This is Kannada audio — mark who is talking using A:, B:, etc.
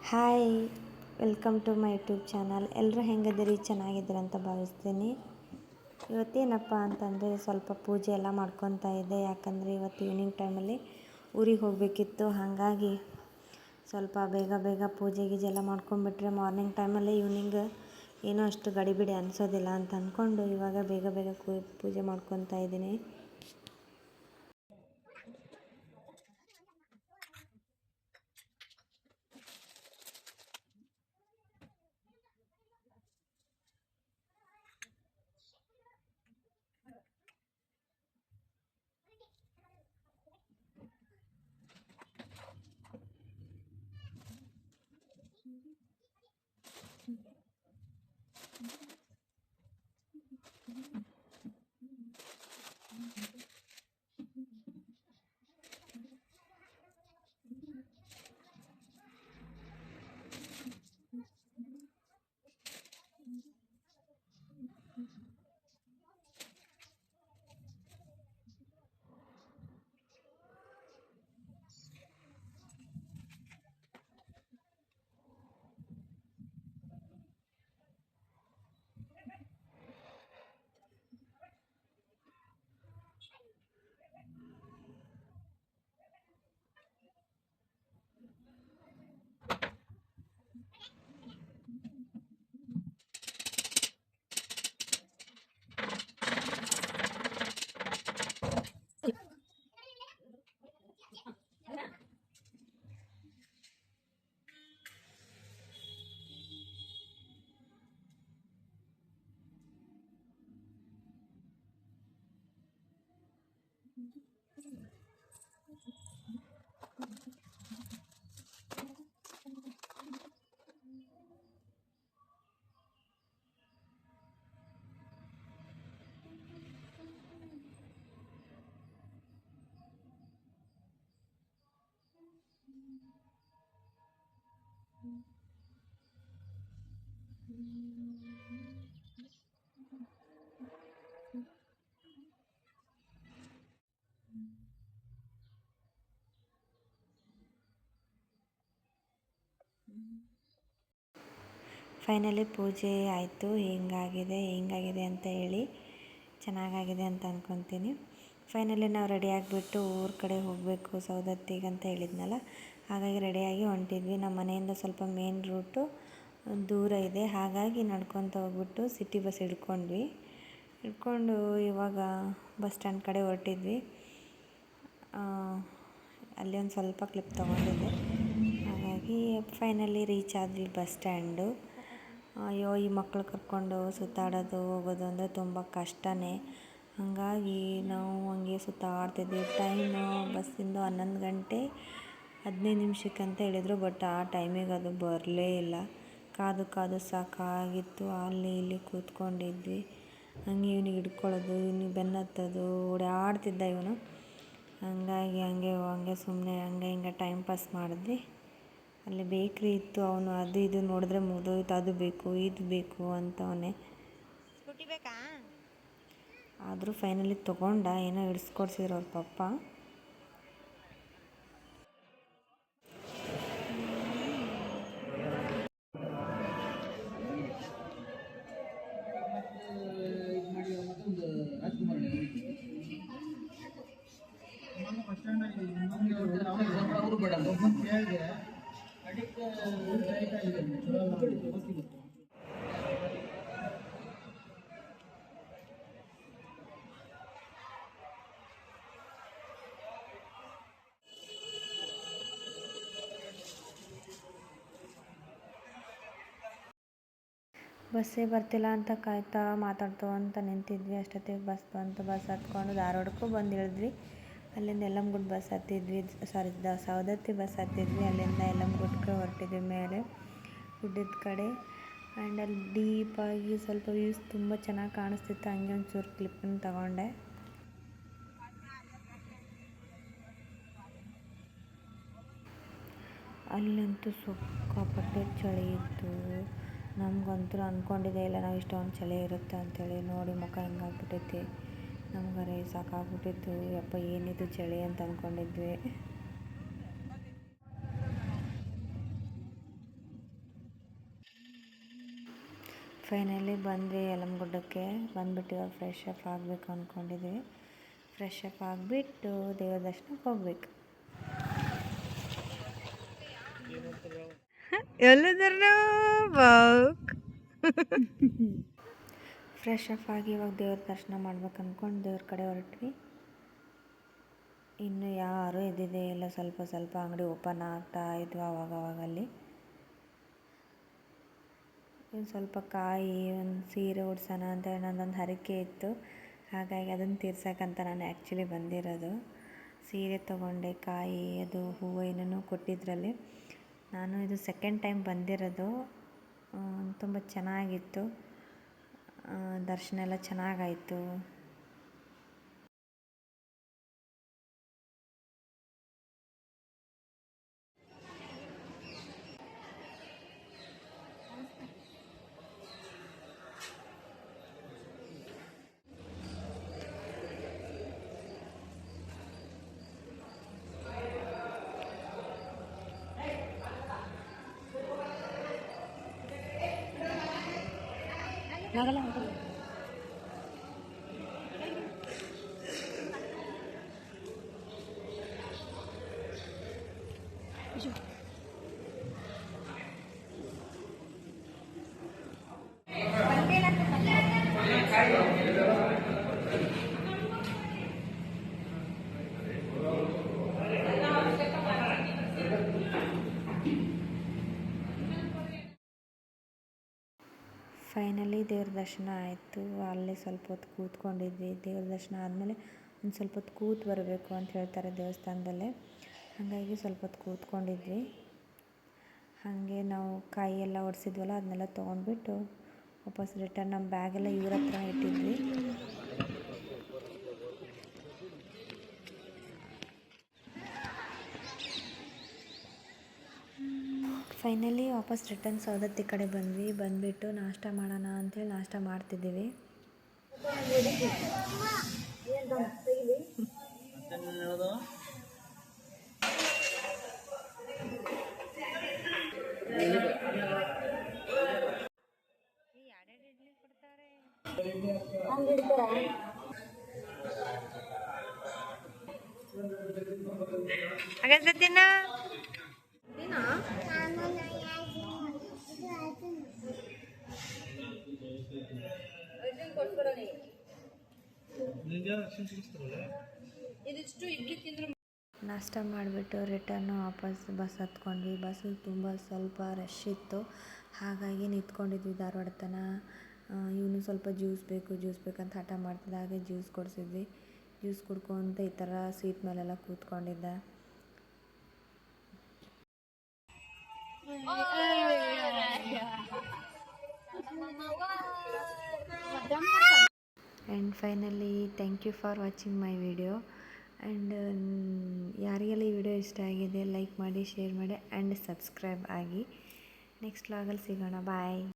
A: Hi, welcome to my YouTube channel. ಎಲ್ಲರೂ ಹೆಂಗದಿರಿ? ಚೆನ್ನಾಗಿದ್ದೀರ ಅಂತ ಭಾವಿಸ್ತೀನಿ. ಇವತ್ತೇನಪ್ಪ ಅಂತಂದರೆ ಸ್ವಲ್ಪ ಪೂಜೆ ಎಲ್ಲ ಮಾಡ್ಕೊತಾ ಇದ್ದೆ. ಯಾಕಂದರೆ ಇವತ್ತು ಈವ್ನಿಂಗ್ ಟೈಮಲ್ಲಿ ಊರಿಗೆ ಹೋಗಬೇಕಿತ್ತು. ಹಾಗಾಗಿ ಸ್ವಲ್ಪ ಬೇಗ ಪೂಜೆ ಗೀಜೆ ಎಲ್ಲ ಮಾಡ್ಕೊಂಡ್ಬಿಟ್ರೆ ಮಾರ್ನಿಂಗ್ ಟೈಮಲ್ಲಿ ಈವ್ನಿಂಗ್ ಏನೋ ಅಷ್ಟು ಗಡಿಬಿಡಿ ಅನಿಸೋದಿಲ್ಲ ಅಂತ ಅಂದ್ಕೊಂಡು ಇವಾಗ ಬೇಗ ಪೂಜೆ ಮಾಡ್ಕೊತಾ ಇದ್ದೀನಿ. ಫೈನಲಿ ಪೂಜೆ ಆಯಿತು. ಹೆಂಗಾಗಿದೆ ಅಂತ ಹೇಳಿ. ಚೆನ್ನಾಗಾಗಿದೆ ಅಂತ ಅಂದ್ಕೊತೀನಿ. ಫೈನಲಿ ನಾವು ರೆಡಿ ಆಗಿಬಿಟ್ಟು ಊರ ಕಡೆ ಹೋಗಬೇಕು ಸೌದತ್ತಿಗೆ ಅಂತ ಹೇಳಿದ್ನಲ್ಲ. ಹಾಗಾಗಿ ರೆಡಿಯಾಗಿ ಹೊಂಟಿದ್ವಿ. ನಮ್ಮ ಮನೆಯಿಂದ ಸ್ವಲ್ಪ ಮೇನ್ ರೂಟು ದೂರ ಇದೆ. ಹಾಗಾಗಿ ನಡ್ಕೊತ ಹೋಗ್ಬಿಟ್ಟು ಸಿಟಿ ಬಸ್ ಹಿಡ್ಕೊಂಡು ಇವಾಗ ಬಸ್ ಸ್ಟ್ಯಾಂಡ್ ಕಡೆ ಹೊರಟಿದ್ವಿ. ಅಲ್ಲಿ ಒಂದು ಸ್ವಲ್ಪ ಕ್ಲಿಪ್ ತೊಗೊಂಡಿದ್ದೆ. ಹಾಗಾಗಿ ಫೈನಲಿ ರೀಚ್ ಆದ್ವಿ ಬಸ್ ಸ್ಟ್ಯಾಂಡು. ಅಯ್ಯೋ, ಈ ಮಕ್ಕಳು ಕರ್ಕೊಂಡು ಸುತ್ತಾಡೋದು ಹೋಗೋದು ಅಂದರೆ ತುಂಬ ಕಷ್ಟನೇ. ಹಾಗಾಗಿ ನಾವು ಹಂಗೆ ಸುತ್ತಾಡ್ತಿದ್ವಿ. ಟೈಮು ಬಸ್ಸಿಂದು 11 ಗಂಟೆ 15 ನಿಮಿಷಕ್ಕಂತ ಹೇಳಿದರು. ಬಟ್ ಆ ಟೈಮಿಗೆ ಅದು ಬರಲೇ ಇಲ್ಲ. ಕಾದು ಸಾಕಾಗಿತ್ತು. ಅಲ್ಲಿ ಇಲ್ಲಿ ಕೂತ್ಕೊಂಡಿದ್ವಿ. ಹಂಗೆ ಇವನಿಗೆ ಹಿಡ್ಕೊಳ್ಳೋದು, ಇವನಿಗೆ ಬೆನ್ನತ್ತೋದು, ಓಡಾಡ್ತಿದ್ದ ಇವನು. ಹಾಗಾಗಿ ಹಂಗೆ ಸುಮ್ಮನೆ ಹಿಂಗೆ ಟೈಮ್ ಪಾಸ್ ಮಾಡಿದ್ವಿ. ಅಲ್ಲಿ ಬೇಕ್ರಿ ಇತ್ತು. ಅವನು ಅದು ಇದು ನೋಡಿದ್ರೆ ಮುಗಿದೋಯ್ತು. ಅದು ಬೇಕು ಇದು ಬೇಕು ಅಂತವನೇ. ಆದರೂ ಫೈನಲಿ ತೊಗೊಂಡ. ಏನೋ ಹಿಡಿಸ್ಕೊಡ್ಸಿದ್ರು ಅವ್ರ ಪಪ್ಪ. ಬಸ್ಸೇ ಬರ್ತಿಲ್ಲ ಅಂತ ಕಾಯ್ತಾ ಮಾತಾಡ್ತಾ ಅಂತ ನಿಂತಿದ್ವಿ. ಅಷ್ಟೊತ್ತಿಗೆ ಬಸ್ ಬಂತು. ಬಸ್ ಹತ್ಕೊಂಡು ಧಾರವಾಡಕ್ಕೂ ಬಂದು ಇಳಿದ್ವಿ. ಅಲ್ಲಿಂದ ಯಲ್ಲಮ್ಮಗುಡ್ಡ ಬಸ್ ಹತ್ತಿದ್ವಿ. ಸೌದತ್ತಿ ಬಸ್ ಹತ್ತಿದ್ವಿ. ಅಲ್ಲಿಂದ ಯಲ್ಲಮ್ಮಗುಡ್ಡಕ್ಕೆ ಹೊರಟಿದ್ವಿ, ಮೇಲೆ ಗುಡ್ಡದ ಕಡೆ. ಆ್ಯಂಡ್ ಅಲ್ಲಿ ಡೀಪಾಗಿ ಸ್ವಲ್ಪ ವ್ಯೂಸ್ ತುಂಬ ಚೆನ್ನಾಗಿ ಕಾಣಿಸ್ತಿತ್ತು. ಹಂಗೆ ಒಂಚೂರು ಕ್ಲಿಪ್ಪನ್ನು ತಗೊಂಡೆ. ಅಲ್ಲಂತೂ ಸಿಕ್ಕಾಪಟ್ಟೆ ಚಳಿ ಇತ್ತು. ನಮಗಂತೂ ಅಂದ್ಕೊಂಡಿದ್ದೇ ಇಲ್ಲ ನಾವು ಇಷ್ಟೊಂದು ಚಳಿ ಇರುತ್ತೆ ಅಂಥೇಳಿ. ನೋಡಿ ಮುಖ ಹೆಂಗಾಗ್ಬಿಟ್ಟೈತಿ. ನಮ್ಗರೆ ಸಾಕಾಗ್ಬಿಟ್ಟಿತ್ತು. ಯಪ್ಪ ಏನಿದು ಚಳಿ ಅಂತ ಅಂದ್ಕೊಂಡಿದ್ವಿ. ಫೈನಲಿ ಬಂದ್ವಿ ಯಲಮಗುಡ್ಡಕ್ಕೆ. ಬಂದ್ಬಿಟ್ಟು ಇವಾಗ ಫ್ರೆಶ್ ಅಪ್ ಆಗಬೇಕು ಅಂದ್ಕೊಂಡಿದ್ವಿ. ಫ್ರೆಶ್ ಅಪ್ ಆಗಿಬಿಟ್ಟು ದೇವ್ರ ದರ್ಶನಕ್ಕೆ ಹೋಗ್ಬೇಕು. ಫ್ರೆಶ್ ಅಪ್ ಆಗಿ ಇವಾಗ ದೇವ್ರ ದರ್ಶನ ಮಾಡ್ಬೇಕು ಅಂದ್ಕೊಂಡು ದೇವ್ರ ಕಡೆ ಹೊರಟ್ವಿ. ಇನ್ನು ಯಾರೂ ಎದ್ದಿದೆ ಇಲ್ಲ, ಸ್ವಲ್ಪ ಸ್ವಲ್ಪ ಅಂಗಡಿ ಓಪನ್ ಆಗ್ತಾ ಇದ್ವು ಅವಾಗಲ್ಲಿ. ಇನ್ನು ಸ್ವಲ್ಪ ಕಾಯಿ, ಒಂದು ಸೀರೆ ಉಡ್ಸೋಣ ಅಂತ ನನ್ನದೊಂದು ಹರಕೆ ಇತ್ತು. ಹಾಗಾಗಿ ಅದನ್ನು ತೀರ್ಸೋಕ್ಕಂತ ನಾನು ಆ್ಯಕ್ಚುಲಿ ಬಂದಿರೋದು. ಸೀರೆ ತೊಗೊಂಡೆ, ಕಾಯಿ, ಅದು ಹೂವು ಏನೇನೋ ಕೊಟ್ಟಿದ್ರಲ್ಲಿ. ನಾನು ಇದು ಸೆಕೆಂಡ್ ಟೈಮ್ ಬಂದಿರೋದು. ತುಂಬ ಚೆನ್ನಾಗಿತ್ತು, ದರ್ಶನ ಎಲ್ಲ ಚೆನ್ನಾಗಾಯಿತು. ಫೈನಲಿ ದೇವ್ರ ದರ್ಶನ ಆಯಿತು. ಅಲ್ಲೇ ಸ್ವಲ್ಪ ಹೊತ್ತು ಕೂತ್ಕೊಂಡಿದ್ವಿ. ದೇವ್ರ ದರ್ಶನ ಆದಮೇಲೆ ಒಂದು ಸ್ವಲ್ಪ ಹೊತ್ತು ಕೂತು ಬರಬೇಕು ಅಂತ ಹೇಳ್ತಾರೆ ದೇವಸ್ಥಾನದಲ್ಲೇ. ಹಾಗಾಗಿ ಸ್ವಲ್ಪ ಹೊತ್ತು ಕೂತ್ಕೊಂಡಿದ್ವಿ. ಹಾಗೆ ನಾವು ಕಾಯಿ ಎಲ್ಲ ಒಡಿಸಿದ್ವಲ್ಲ, ಅದನ್ನೆಲ್ಲ ತೊಗೊಂಡ್ಬಿಟ್ಟು ವಾಪಸ್ ರಿಟರ್ನ್ ನಮ್ಮ ಬ್ಯಾಗೆಲ್ಲ ಇವ್ರ ಹತ್ರ ಇಟ್ಟಿದ್ವಿ. ಫೈನಲಿ ವಾಪಸ್ ರಿಟರ್ನ್ ಸವದತ್ತಿ ಕಡೆ ಬಂದುಬಿಟ್ಟು ನಾಷ್ಟ ಮಾಡೋಣ ಅಂಥೇಳಿ ನಾಷ್ಟ ಮಾಡ್ತಿದ್ದೀವಿ. ನಾಷ್ಟ ಮಾಡಿಬಿಟ್ಟು ರಿಟರ್ನು ವಾಪಸ್ ಬಸ್ ಹತ್ಕೊಂಡ್ವಿ. ಬಸ್ಸು ತುಂಬ ಸ್ವಲ್ಪ ರಶ್ ಇತ್ತು, ಹಾಗಾಗಿ ನಿಂತ್ಕೊಂಡಿದ್ವಿ ಧಾರವಾಡ ತನಕ. ಇವನು ಸ್ವಲ್ಪ ಜ್ಯೂಸ್ ಬೇಕಂತ ಹಠ ಮಾಡ್ತಿದ್ದ. ಹಾಗೆ ಜ್ಯೂಸ್ ಕೊಡಿಸಿದ್ವಿ. ಜ್ಯೂಸ್ ಕುಡ್ಕೊಂತ ಈ ಥರ ಸೀಟ್ ಮೇಲೆಲ್ಲ ಕೂತ್ಕೊಂಡಿದ್ದ. And finally thank you for watching my video. And ಯಾರಿಗೆಲ್ಲ ಈ ವಿಡಿಯೋ ಇಷ್ಟ ಆಗಿದೆ ಲೈಕ್ ಮಾಡಿ, ಶೇರ್ ಮಾಡಿ ಆ್ಯಂಡ್ ಸಬ್ಸ್ಕ್ರೈಬ್ ಆಗಿ. ನೆಕ್ಸ್ಟ್ ವ್ಲಾಗಲ್ಲಿ ಸಿಗೋಣ. ಬಾಯ್.